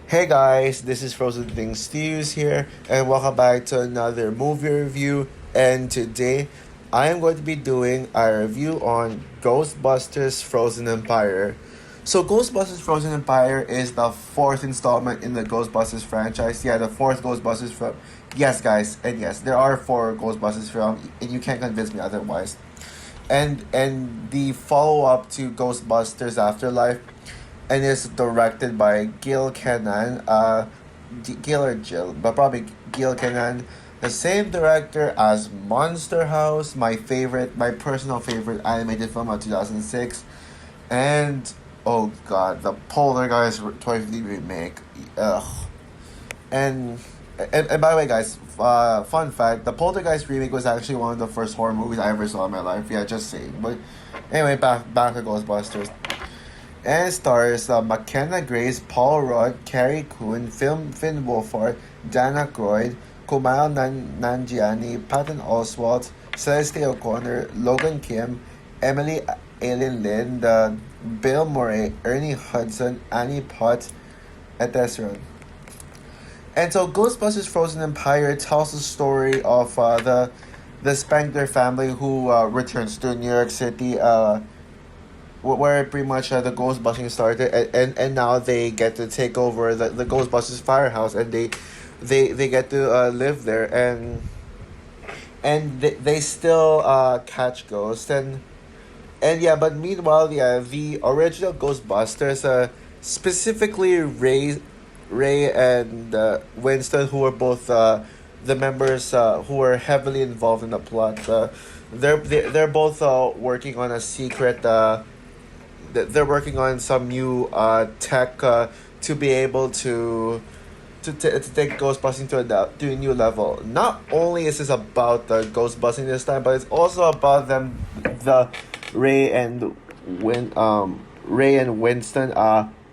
Hey guys, this is Frozen Things Stews here, and welcome back to another movie review. And today, I am going to be doing a review on Ghostbusters Frozen Empire. So, Ghostbusters Frozen Empire is the fourth installment in the Ghostbusters franchise. Yeah, the fourth Ghostbusters film. Yes, guys, and yes, there are four Ghostbusters films, and you can't convince me otherwise. And the follow up to Ghostbusters Afterlife, and it's directed by Gil Kenan, Gil or Jill, but probably Gil Kenan, the same director as Monster House, my personal favorite animated film of 2006, and oh god, the Poltergeist 2015 remake. Ugh. And, and by the way, guys, fun fact: the Poltergeist remake was actually one of the first horror movies I ever saw in my life. Yeah, just saying. But anyway, back to Ghostbusters. And it stars McKenna Grace, Paul Rudd, Carrie Coon, Finn Wolfhard, Dana Croyd, Kumail Nanjiani, Patton Oswalt, Celeste O'Connor, Logan Kim, Emily Aileen Lind, Bill Murray, Ernie Hudson, Annie Potts, etc. And so Ghostbusters Frozen Empire tells the story of the Spangler family who returns to New York City, where pretty much the Ghostbusting started, and now they get to take over the Ghostbusters firehouse, and they get to live there, and they still catch ghosts, and yeah, but meanwhile, yeah, the original Ghostbusters, specifically Ray and Winston, who were both the members who were heavily involved in the plot. They're both working on a secret. They're working on some new tech to be able to take ghostbusting to a new level. Not only is this about the ghostbusting this time, but it's also about them, the Ray and Ray and Winston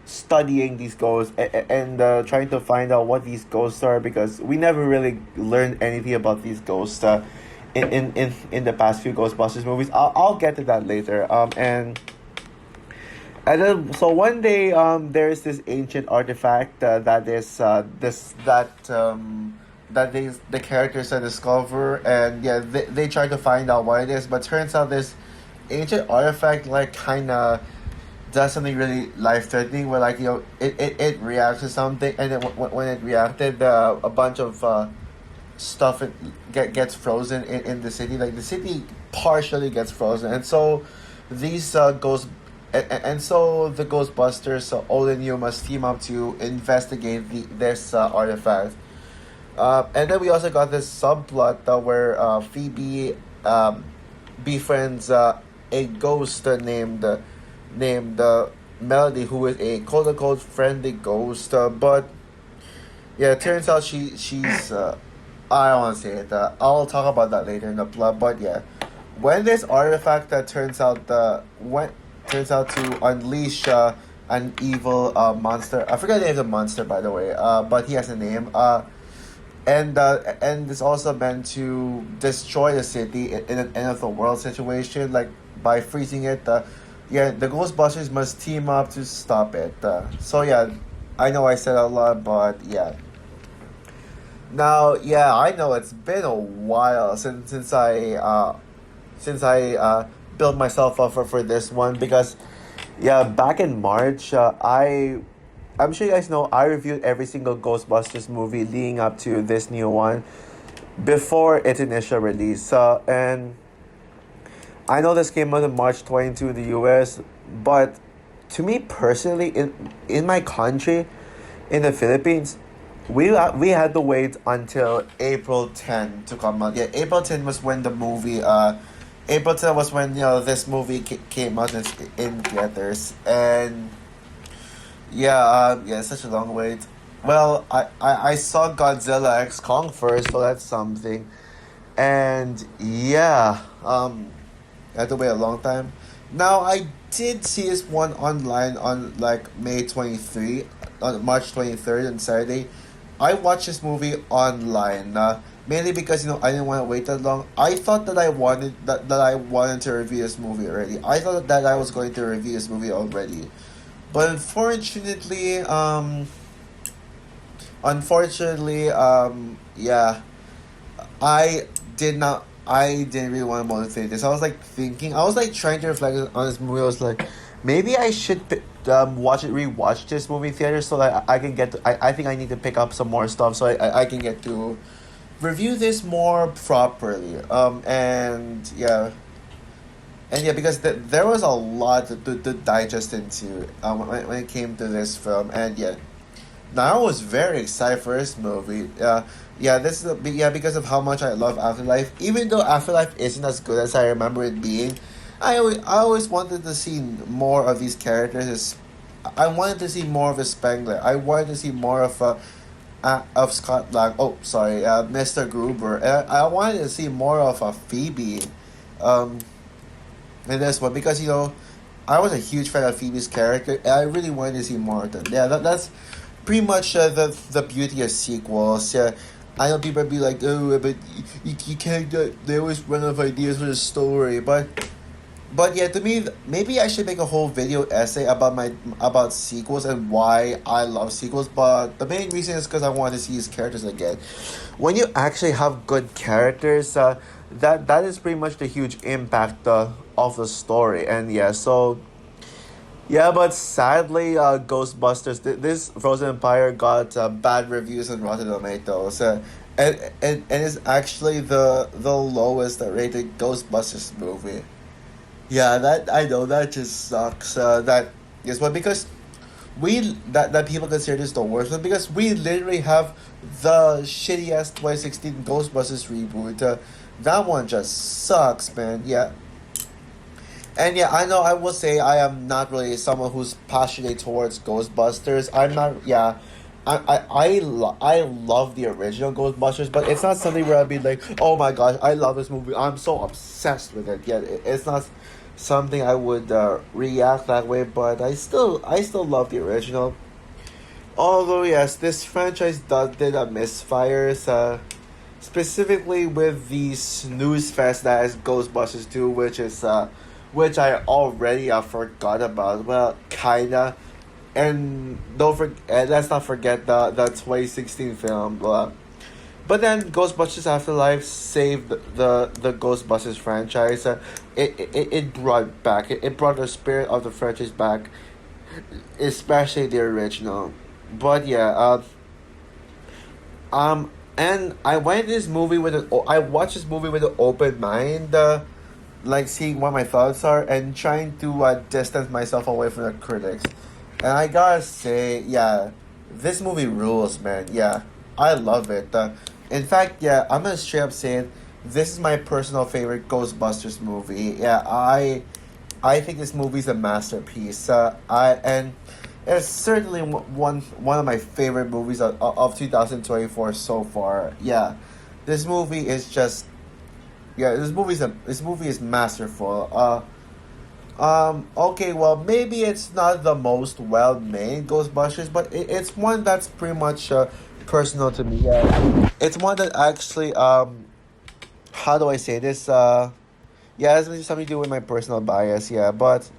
studying these ghosts, and trying to find out what these ghosts are, because we never really learned anything about these ghosts in the past few Ghostbusters movies. I'll get to that later. And then, so one day, there's this ancient artifact that is that the characters discover, and yeah, they try to find out what it is, but turns out this ancient artifact like kind of does something really life threatening, where like it reacts to something, and then when it reacted, a bunch of stuff gets frozen in the city. Like the city partially gets frozen, and so these ghosts. And so the Ghostbusters, old and new, must team up to investigate this artifact. And then we also got this subplot where Phoebe befriends a ghost named Melody, who is a quote unquote friendly ghost. But yeah, it turns out she's I don't want to say it. I'll talk about that later in the plot. But yeah, when this artifact turns out to unleash an evil monster. I forget the name of the monster, by the way. But he has a name. And it's also meant to destroy the city in an end of the world situation, like by freezing it. Yeah, the Ghostbusters must team up to stop it. So yeah, I know I said a lot, but yeah. Now, yeah, I know it's been a while since I built myself up for this one, because yeah, back in March, I'm sure you guys know I reviewed every single Ghostbusters movie leading up to this new one before its initial release. And I know this came out on March 22 in the US, but to me personally, in my country, in the Philippines, we had to wait until April 10 to come out. Yeah, April 10 was when the movie April 10 was when this movie came out in theaters, and yeah, yeah, it's such a long wait. Well, I saw Godzilla X Kong first, so that's something, and yeah, I had to wait a long time. Now I did see this one online on like May 23, on March 23rd on Saturday. I watched this movie online. Mainly because I didn't want to wait that long. I thought that I wanted to review this movie already. I thought that I was going to review this movie already, but unfortunately, Unfortunately, yeah, I did not. I didn't really want to motivate this. I was like thinking. I was like trying to reflect on this movie. I was like, maybe I should rewatch this movie theater so that I can get. I think I need to pick up some more stuff so I can get to review this more properly. And yeah, because there was a lot to digest into when it came to this film, and yeah, now I was very excited for this movie. Yeah, yeah, because of how much I love Afterlife. Even though Afterlife isn't as good as I remember it being, I always wanted to see more of these characters. I wanted to see more of a Spengler. I wanted to see more of Scott Lang. Oh, sorry, Mr. Gruber. And I wanted to see more of a Phoebe, um, in this one because I was a huge fan of Phoebe's character, and I really wanted to see more of them. Yeah, that's pretty much the beauty of sequels. Yeah, I know people be like, oh, but you can't. They always run out of ideas for the story, but yeah, to me, maybe I should make a whole video essay about sequels and why I love sequels. But the main reason is because I want to see his characters again. When you actually have good characters, that is pretty much the huge impact of the story. And yeah, so yeah, but sadly, Ghostbusters, this Frozen Empire got bad reviews on Rotten Tomatoes, and is actually the lowest rated Ghostbusters movie. Yeah, that I know that just sucks. That is what because that people consider this the worst one because we literally have the shitty ass 2016 Ghostbusters reboot. That one just sucks, man. Yeah, and yeah, I know I will say I am not really someone who's passionate towards Ghostbusters. I'm not. Yeah, I love the original Ghostbusters, but it's not something where I'd be like, oh my gosh, I love this movie. I'm so obsessed with it. Yeah, it's not something I would react that way. But I still love the original. Although yes, this franchise did a misfires. Specifically with the snooze fest that is Ghostbusters 2, which I already forgot about. Well, kinda. And let's not forget the 2016 film. But then Ghostbusters Afterlife saved the Ghostbusters franchise. It brought back it brought the spirit of the franchise back, especially the original. But yeah, and I watched this movie with an open mind, like seeing what my thoughts are and trying to distance myself away from the critics. And I gotta say, yeah, this movie rules, man. Yeah, I love it. In fact, yeah, I'm gonna straight up say it. This is my personal favorite Ghostbusters movie. Yeah, I think this movie's a masterpiece. And it's certainly one of my favorite movies of 2024 so far. Yeah, this movie is just yeah. This movie is masterful. Okay, well, maybe it's not the most well made Ghostbusters, but it's one that's pretty much personal to me. Yeah, it's one that actually how do I say this? Yeah, it's something to do with my personal bias. Yeah, but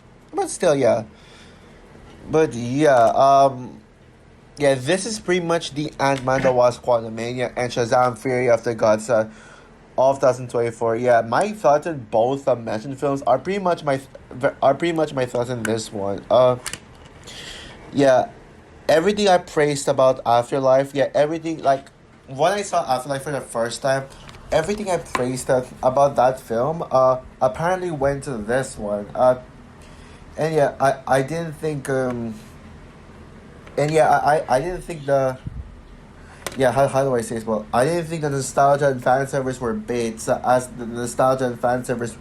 still, yeah. But yeah, yeah, this is pretty much the Ant-Man that was Quantumania and Shazam Fury of the Gods of 2024. Yeah, my thoughts on both mentioned films are pretty much my thoughts on this one. Yeah, everything I praised about Afterlife. Yeah, everything like when I saw Afterlife for the first time, everything I praised about that film apparently went to this one. And yeah, I didn't think and yeah, I didn't think the yeah, how do I say this? Well, I didn't think the nostalgia and fan service were baits, as the nostalgia and fan service,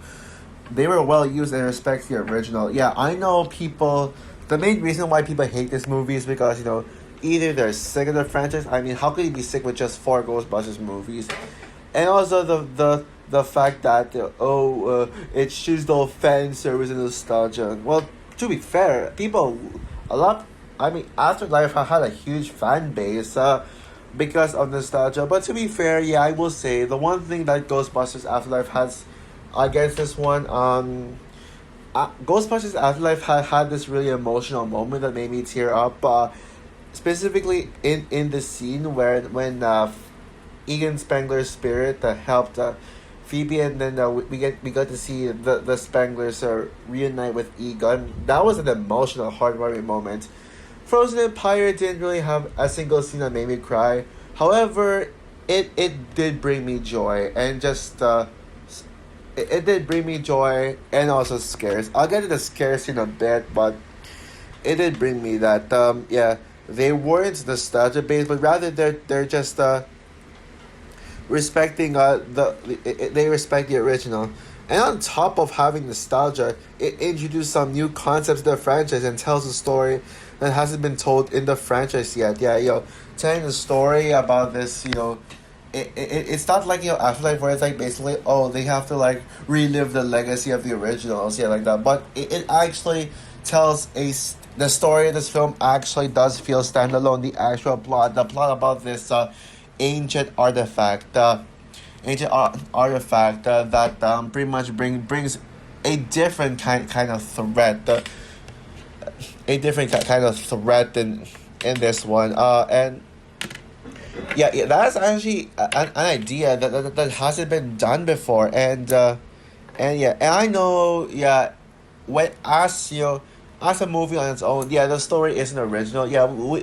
they were well used and respect the original. Yeah, I know people. The main reason why people hate this movie is because either they're sick of the franchise. I mean, how could you be sick with just four Ghostbusters movies? And also the fact that it's just all fan service and nostalgia. Well, to be fair, people a lot. I mean, Afterlife had a huge fan base. Because of nostalgia. But to be fair, yeah, I will say the one thing that Ghostbusters Afterlife has against this one, Ghostbusters Afterlife had this really emotional moment that made me tear up. specifically in the scene where when Egan Spengler's spirit helped Phoebe, and then we got to see the Spenglers reunite with Egon. That was an emotional, heartwarming moment. Frozen Empire didn't really have a single scene that made me cry. However, it did bring me joy, and just it did bring me joy and also scares. I'll get to the scares in a bit, but it did bring me that. Yeah, they weren't nostalgia based, but rather they're just respecting they respect the original. And on top of having nostalgia, it introduced some new concepts to the franchise and tells a story that hasn't been told in the franchise yet. Yeah, telling the story about this, it's not like Afterlife where it's like basically they have to like relive the legacy of the originals, like that. But it actually tells the story of this film actually does feel standalone. The actual plot, the plot about this ancient artifact, that pretty much brings a different kind of threat, kind of threat in this one, and yeah, that's actually an idea that hasn't been done before, and I know, when as a movie on its own, the story isn't original.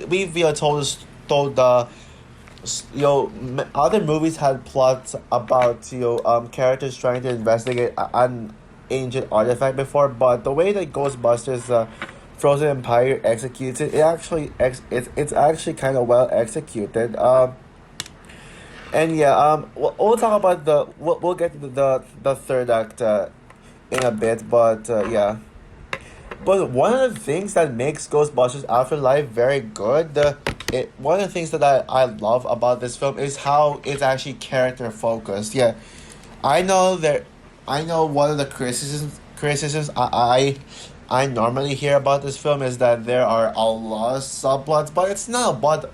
We've told other movies had plots about characters trying to investigate an ancient artifact before, but the way that Ghostbusters Frozen Empire executes it, it's actually kind of well executed. And we'll talk about we'll get to the third act in a bit, but yeah. But one of the things that makes Ghostbusters Afterlife very good, one of the things that I love about this film is how it's actually character focused. Yeah, I know that I know one of the criticisms I normally hear about this film is that there are a lot of subplots, but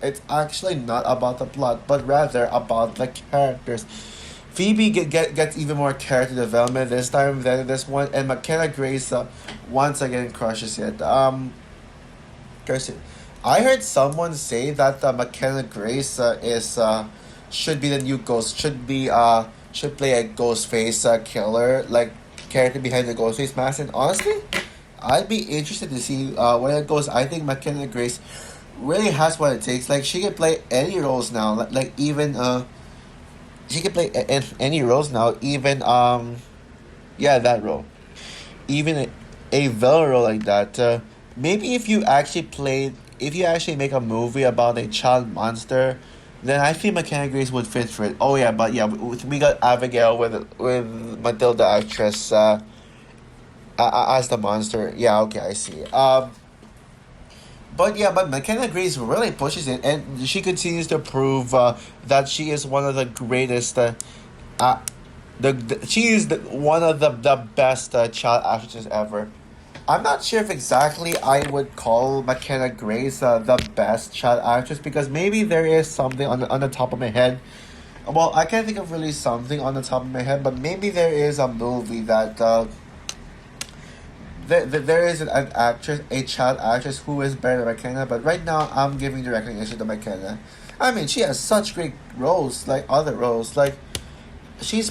it's actually not about the plot, but rather about the characters. Phoebe gets even more character development this time than this one, and McKenna Grace once again crushes it. I heard someone say that McKenna Grace is should be the new Ghost, should play a Ghostface killer, like character behind the Ghostface mask. And honestly, I'd be interested to see where it goes. I think McKenna Grace really has what it takes. Like she can play any roles now. Like even she can play any roles now. Even that role. Even a villain role like that. Maybe if you actually make a movie about a child monster, then I think McKenna Grace would fit for it. Oh yeah, but yeah, we got Abigail with Matilda actress as the monster. Yeah, okay, I see. But McKenna Grace really pushes it, and she continues to prove that she is one of the greatest. She is one of the best child actresses ever. I'm not sure if exactly I would call McKenna Grace the best child actress, because maybe there is something on the top of my head. Well, I can't think of really something on the top of my head, but maybe there is a movie that there is an actress, a child actress who is better than McKenna, but right now I'm giving the recognition to McKenna. I mean, she has such great roles, like other roles. Like, she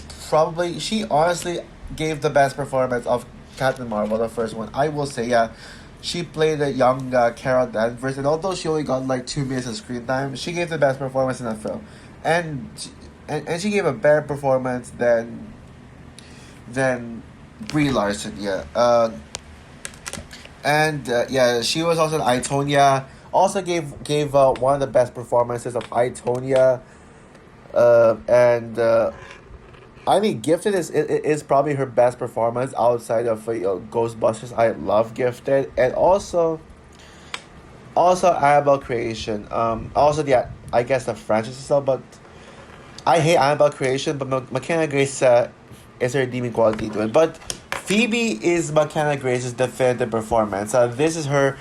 honestly gave the best performance of Captain Marvel, the first one. I will say, yeah, she played a young Carol Danvers, and although she only got like 2 minutes of screen time, she gave the best performance in that film. And she gave a better performance than Brie Larson, yeah. She was also in Itonia. Also gave one of the best performances of Itonia. I mean, Gifted is probably her best performance outside of Ghostbusters. I love Gifted, and also Annabelle Creation. Also, yeah, I guess the franchise itself, but I hate Annabelle Creation. But McKenna Grace is a redeeming quality to it. But Phoebe is McKenna Grace's definitive performance. This is her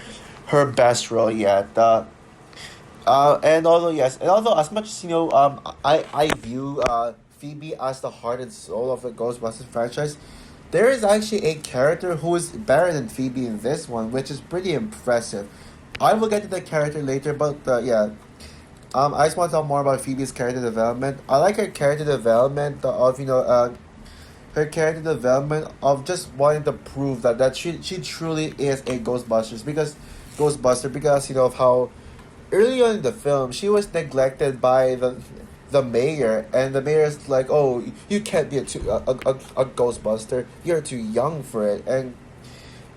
best role yet. And although as much as I view Phoebe as the heart and soul of the Ghostbusters franchise, there is actually a character who is better than Phoebe in this one, which is pretty impressive. I will get to the character later, but yeah. I just want to talk more about Phoebe's character development. I like her character development of her character development of just wanting to prove that she truly is a Ghostbuster because of how early on in the film she was neglected by the mayor, and the mayor's like, oh, you can't be a Ghostbuster, you're too young for it.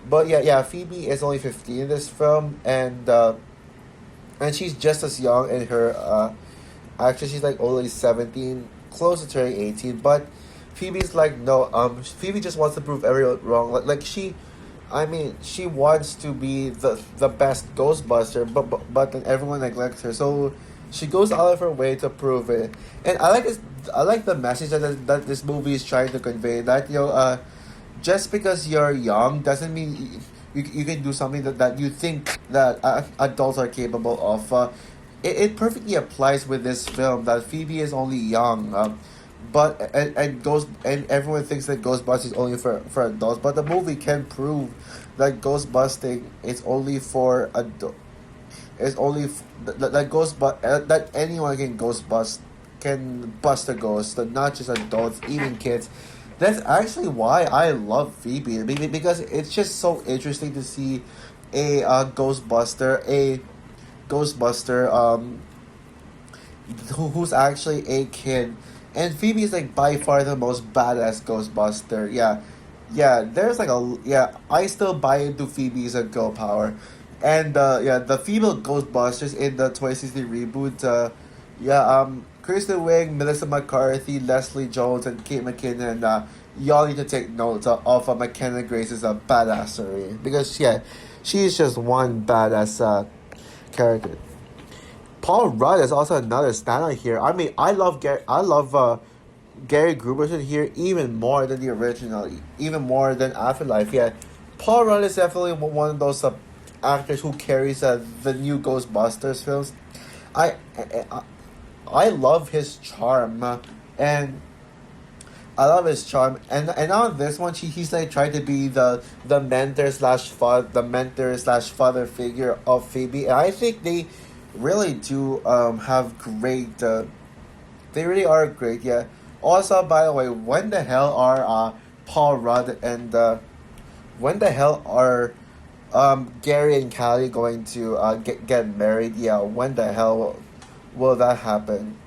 But yeah, Phoebe is only 15 in this film, and she's just as young in her actually she's like only 17, close to turning 18. But Phoebe's like, no, Phoebe just wants to prove everyone wrong. Like she, I mean, she wants to be the best Ghostbuster, but then everyone neglects her. So she goes out of her way to prove it. And I like this. I like the message that this movie is trying to convey. That just because you're young doesn't mean you can do something that you think that adults are capable of. It perfectly applies with this film that Phoebe is only young. And everyone thinks that Ghostbusting is only for adults, but the movie can prove that Ghostbusting is only for adult. It's only that anyone can bust a ghost, not just adults, even kids. That's actually why I love Phoebe because it's just so interesting to see a Ghostbuster who's actually a kid, and Phoebe is like by far the most badass Ghostbuster. Yeah, yeah. There's like a yeah. I still buy into Phoebe's a girl power, and yeah, the female Ghostbusters in the 2016 reboot. Kristen Wiig, Melissa McCarthy, Leslie Jones, and Kate McKinnon. Y'all need to take notes of McKenna Grace's badassery because yeah, she's just one badass character. Paul Rudd is also another standout here. I mean, I love Gary Gruberson here even more than the original, even more than Afterlife. Yeah, Paul Rudd is definitely one of those actors who carries the new Ghostbusters films. I, I I love his charm, and I love his charm, and on this one, he's like trying to be the mentor slash father figure of Phoebe, and I think they really do have great. They really are great, yeah. Also, by the way, when the hell are Paul Rudd and when the hell are Gary and Callie going to get married? Yeah, when the hell will that happen?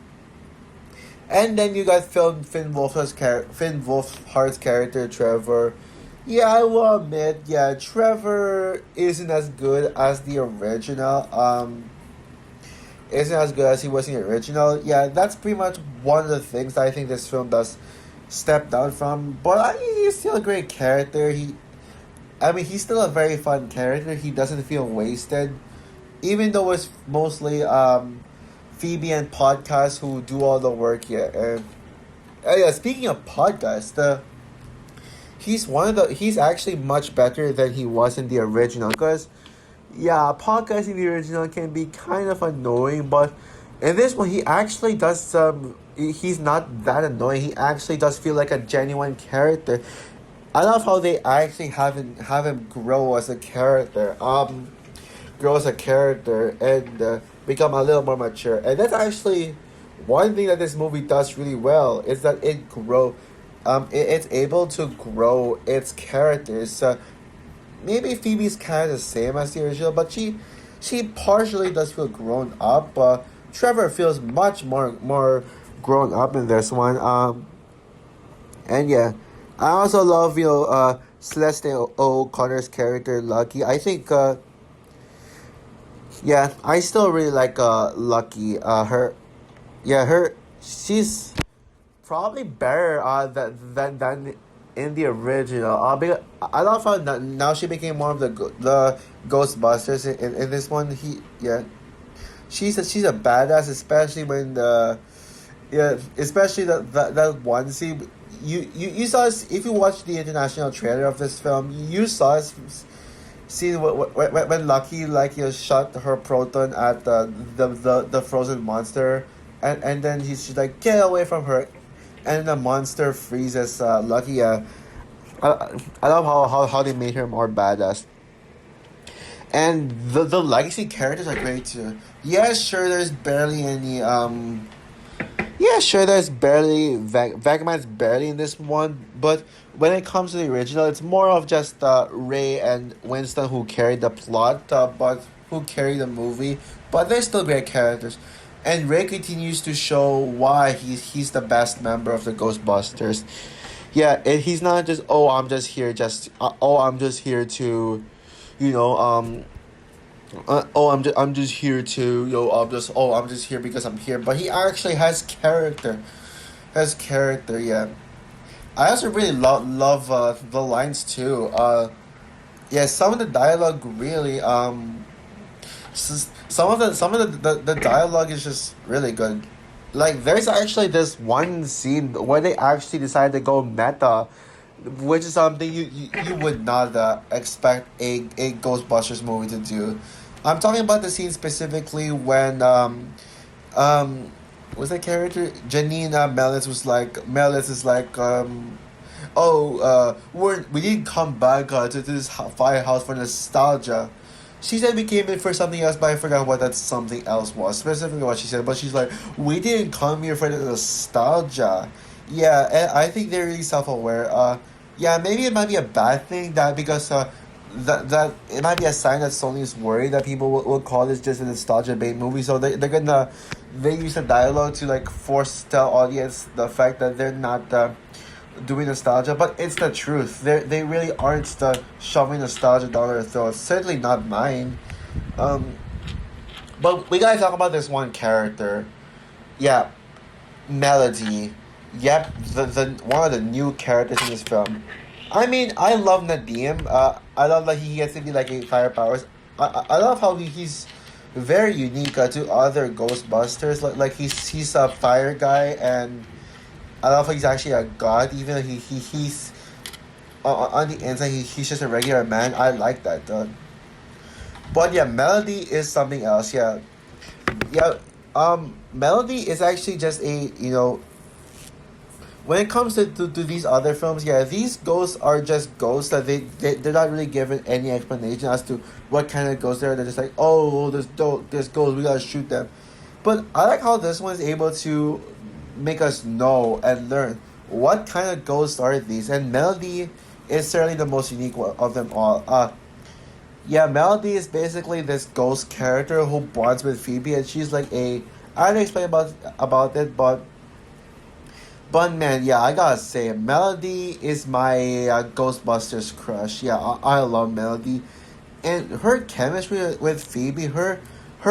And then you got Finn Wolfhard's character Trevor. Yeah, I will admit, yeah, Trevor isn't as good as the original. Isn't as good as he was in the original. Yeah, that's pretty much one of the things that I think this film does step down from. But he's still a great character. He's still a very fun character. He doesn't feel wasted, even though it's mostly Phoebe and Podcast who do all the work. Yeah, and yeah. Speaking of Podcast, he's actually much better than he was in the original because. Yeah, Podcast in the original can be kind of annoying, but in this one, he actually does. He's not that annoying. He actually does feel like a genuine character. I love how they actually have him grow as a character. Grow as a character and become a little more mature. And that's actually one thing that this movie does really well is that it's able to grow its characters. Maybe Phoebe's kind of the same as the original, but she partially does feel grown up. Trevor feels much more grown up in this one. And yeah, I also love Celeste O'Connor's character Lucky. I think yeah, I still really like Lucky. She's probably better than in the original. Because I love how now she became one of the Ghostbusters in this one. She's a badass, especially when especially that one scene. You saw us, if you watched the international trailer of this film, you saw us see when Lucky shot her proton at the frozen monster, and then she's like, get away from her, and the monster freezes Lucky. I love how they made her more badass. And the legacy characters are great too. Yeah, sure. There's barely any. Yeah, sure. There's barely Vegaman's barely in this one, but when it comes to the original, it's more of just Ray and Winston who carry the plot, but who carry the movie. But they're still great characters, and Ray continues to show why he's the best member of the Ghostbusters. Yeah, and he's not just I'm just here to, you know I'm just here to I'm just here because I'm here. But he actually has character, Yeah, I also really love the lines too. Yeah, some of the dialogue really some of the dialogue is just really good. Like there's actually this one scene where they actually decide to go meta, which is something you would not expect a Ghostbusters movie to do. I'm talking about the scene specifically when um was that character Janina Melis is like we didn't come back to this firehouse for nostalgia. She said we came in for something else, but I forgot what that something else was. Specifically what she said, but she's like, we didn't come here for the nostalgia. Yeah, and I think they're really self-aware. Yeah, maybe it might be a bad thing that because that it might be a sign that Sony is worried that people will call this just a nostalgia bait movie. So they use the dialogue to like force tell audience the fact that they're not doing nostalgia, but it's the truth. They really aren't shoving nostalgia down their throats. Certainly not mine. Um, but we gotta talk about this one character. Yeah, Melody. Yep, the one of the new characters in this film. I mean, I love Nadim. I love that he gets to be like a fire powers. I love how he's very unique to other Ghostbusters. Like he's a fire guy, and I love how he's actually a god. Even though he's on the inside, he's just a regular man. I like that. But yeah, Melody is something else. Yeah, yeah. Melody is actually just a when it comes to these other films, yeah, these ghosts are just ghosts that they're not really given any explanation as to what kind of ghosts they are. They're just like, oh, there's ghosts, we gotta shoot them. But I like how this one is able to make us know and learn what kind of ghosts are these. And Melody is certainly the most unique one of them all. Yeah, Melody is basically this ghost character who bonds with Phoebe, and she's like a. I don't explain about it, but man, yeah, I gotta say, Melody is my Ghostbusters crush. Yeah, I love Melody, and her chemistry with Phoebe, her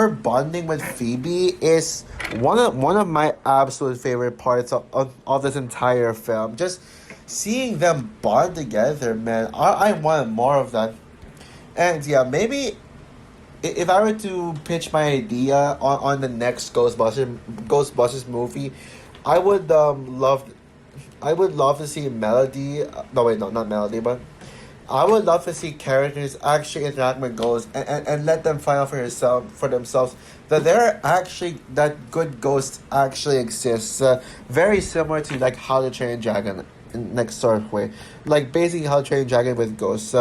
bonding with Phoebe is one of my absolute favorite parts of this entire film. Just seeing them bond together, man, I want more of that. And yeah, maybe if I were to pitch my idea on the next Ghostbusters movie, I would love to see Melody. No wait, no, not Melody, but I would love to see characters actually interact with ghosts and let them find out for themselves that that good ghosts actually exist. Very similar to like How to Train Dragon in next sort of way, like basically How to Train Dragon with ghosts.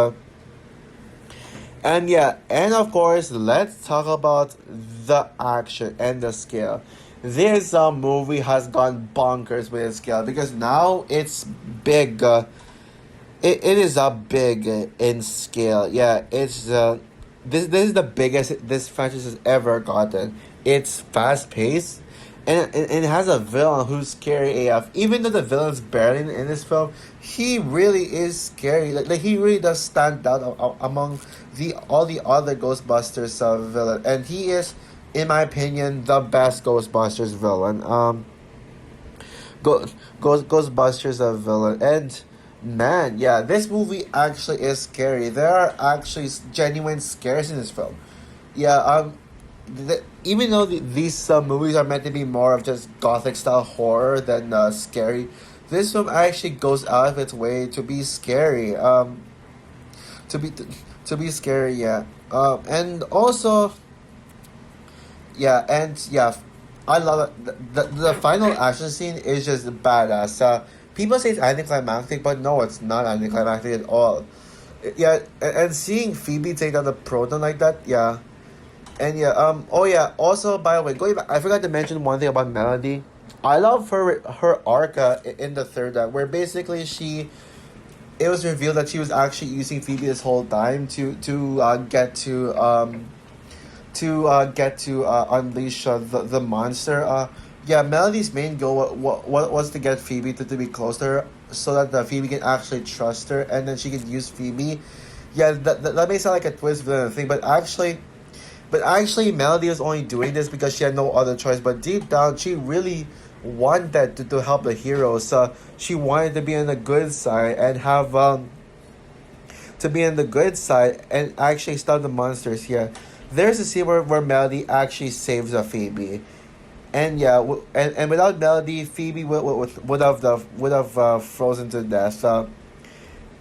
And yeah, and of course, let's talk about the action and the scale. This movie has gone bonkers with its scale because now it's big. It is big in scale. Yeah, it's this is the biggest this franchise has ever gotten. It's fast paced, and it has a villain who's scary AF. Even though the villain's barely in this film, he really is scary. Like he really does stand out among the all the other Ghostbusters villain, and he is, in my opinion, the best Ghostbusters villain. Ghostbusters villain, and man, yeah, this movie actually is scary. There are actually genuine scares in this film. Yeah, even though these movies are meant to be more of just gothic style horror than scary, this film actually goes out of its way to be scary. To be to be scary, yeah. And also, yeah, and yeah, I love it. The final action scene is just badass. People say it's anticlimactic, but no, it's not anticlimactic at all. Yeah, and seeing Phoebe take down the proton like that, yeah. And yeah, oh yeah, also by the way, going back, I forgot to mention one thing about Melody. I love her arc in the third act, where basically it was revealed that she was actually using Phoebe this whole time to unleash the monster. Yeah, Melody's main goal what was to get Phoebe to be close to her so that Phoebe can actually trust her, and then she can use Phoebe. Yeah, that may sound like a twist within the thing, but actually, Melody was only doing this because she had no other choice. But deep down, she really wanted to help the heroes. She wanted to be on the good side and have to be on the good side and actually stop the monsters. Yeah, there's a scene where Melody actually saves a Phoebe, and yeah, and without Melody, Phoebe would have frozen to death.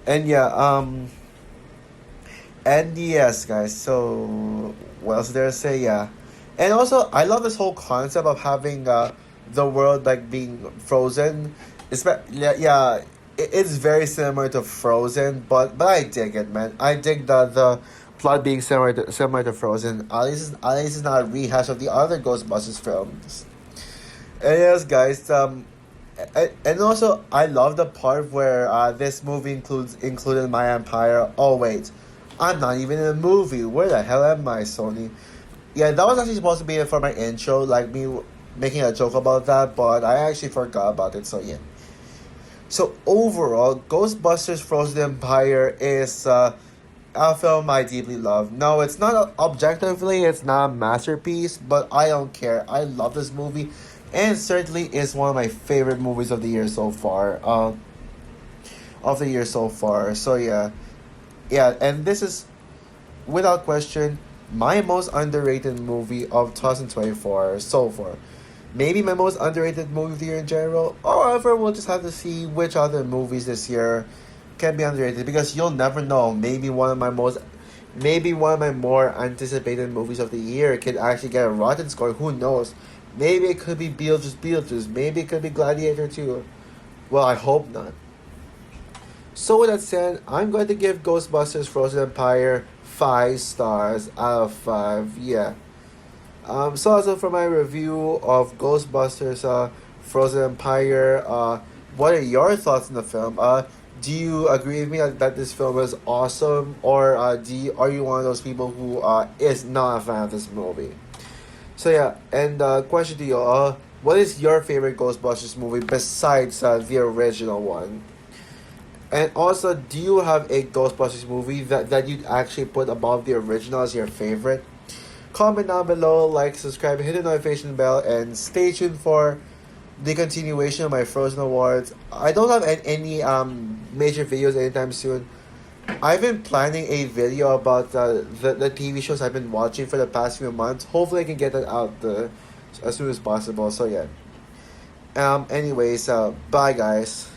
And yeah, and yes, guys. So what else did I say? Yeah, and also I love this whole concept of having the world like being frozen. Yeah, yeah, it's very similar to Frozen, but I dig it, man. I dig the plot being similar to Frozen. At least it's not a rehash of the other Ghostbusters films. And yes, guys. And also I love the part where this movie included my empire. Oh wait, I'm not even in a movie. Where the hell am I, Sony? Yeah, that was actually supposed to be it for my intro, like me making a joke about that, but I actually forgot about it. So yeah. So overall, Ghostbusters: Frozen Empire is a film I deeply love. No, it's not objectively, it's not a masterpiece, but I don't care. I love this movie, and certainly is one of my favorite movies of the year so far. So yeah, yeah, and this is without question my most underrated movie of 2024 so far. Maybe my most underrated movie of the year in general. However, we'll just have to see which other movies this year can be underrated because you'll never know. Maybe one of my more anticipated movies of the year could actually get a Rotten score. Who knows? Maybe it could be Beetlejuice. Maybe it could be Gladiator 2. Well, I hope not. So with that said, I'm going to give Ghostbusters Frozen Empire 5 stars out of 5. Yeah. So also for my review of Ghostbusters Frozen Empire, what are your thoughts on the film? Do you agree with me that this film is awesome, or are you one of those people who is not a fan of this movie? So yeah, and question to you, what is your favorite Ghostbusters movie besides the original one? And also, do you have a Ghostbusters movie that you'd actually put above the original as your favorite? Comment down below, like, subscribe, hit the notification bell, and stay tuned for the continuation of my Frozen Awards. I don't have any major videos anytime soon. I've been planning a video about the TV shows I've been watching for the past few months. Hopefully, I can get that out as soon as possible. So yeah. Anyways, bye guys.